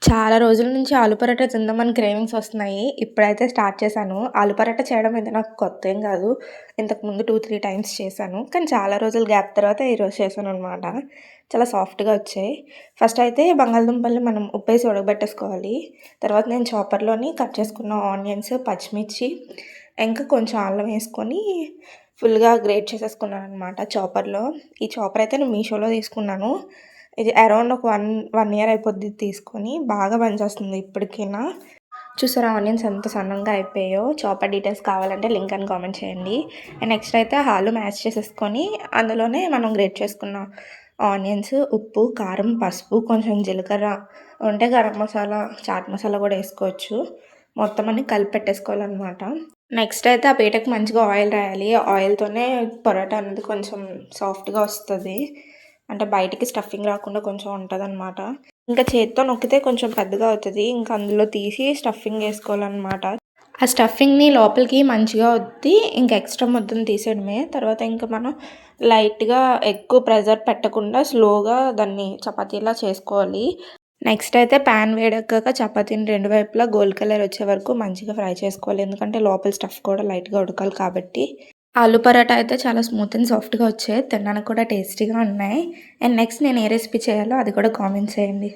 చాలా రోజుల నుంచి ఆలు పరోటా తిందామని క్రేవింగ్స్ వస్తున్నాయి. ఇప్పుడైతే స్టార్ట్ చేశాను. ఆలు పరోటా చేయడం అయితే నాకు కొత్తేం గాదు. ఇంతకుముందు 2, 3 టైమ్స్ చేశాను. కానీ చాలా రోజులు గ్యాప్ తర్వాత ఈరోజు చేశాననమాట. చాలా సాఫ్ట్‌గా వచ్చాయి. ఫస్ట్ అయితే బంగాళదుంపల్ని మనం ఉప్పేసి ఉడకబెట్టేసుకోవాలి. తర్వాత నేను చాపర్‌లోని కట్ చేసుకున్న ఆనియన్స్, పచ్చిమిర్చి, ఇంకా కొంచెం అల్లం వేసుకొని ఫుల్‌గా గ్రేట్ చేసేసుకున్నాననమాట చాపర్‌లో. ఈ చాపర్ అయితే నేను మీషోలో తీసుకున్నాను. ఇది అరౌండ్ ఒక 1 ఇయర్ అయిపోద్ది తీసుకొని. బాగా పనిచేస్తుంది ఇప్పటికైనా. చూసారా ఆనియన్స్ ఎంత సన్నంగా అయిపోయాయో. చాపర్ డీటెయిల్స్ కావాలంటే లింక్ అని కామెంట్ చేయండి. అండ్ నెక్స్ట్ అయితే ఆలు మ్యాష్ చేసేసుకొని అందులోనే మనం గ్రేట్ చేసుకున్న ఆనియన్స్, ఉప్పు, కారం, పసుపు, కొంచెం జీలకర్ర ఉంటే గరం మసాలా, చాట్ మసాలా కూడా ఏసుకోవచ్చు. మొత్తం అన్నీ కలిపి పెట్టేసుకోవాలనమాట. నెక్స్ట్ అయితే ఆ పీటకి మంచిగా ఆయిల్ రాయాలి. ఆయిల్‌తోనే పరోటా అనేది కొంచెం సాఫ్ట్‌గా వస్తది. అంటే బయటికి స్టఫింగ్ రాకుండా కొంచెం ఉంటదనమాట. ఇంకా చేత్తో నొక్కితే కొంచెం పెద్దగా అవుతది. ఇంకా అందులో తీసి స్టఫింగ్ ఏసుకోవాలనమాట. ఆ స్టఫింగ్‌ని లోపలికి మంచిగా ఒత్తి ఇంక ఎక్స్‌ట్రా ముద్దను తీసేయడమే. తర్వాత ఇంక మనం లైట్‌గా ఎక్కువ ప్రెషర్ పెట్టకుండా స్లోగా దాన్ని చపాతీలా చేసుకోవాలి. నెక్స్ట్ అయితే పాన్ వేడెక్కాక చపాతీని 2 వైపులా గోల్డ్ కలర్ వచ్చే వరకు మంచిగా ఫ్రై చేసుకోవాలి. ఎందుకంటే లోపల స్టఫ్ కూడా లైట్‌గా ఉడకాలి కాబట్టి. ఆలు పరాటా అయితే చాలా స్మూత్ అండ్ సాఫ్ట్‌గా వచ్చాయి. తినడానికి కూడా టేస్టీగా ఉన్నాయి. అండ్ నెక్స్ట్ నేను ఏ రెసిపీ చేయాలో అది కూడా కామెంట్ చేయండి.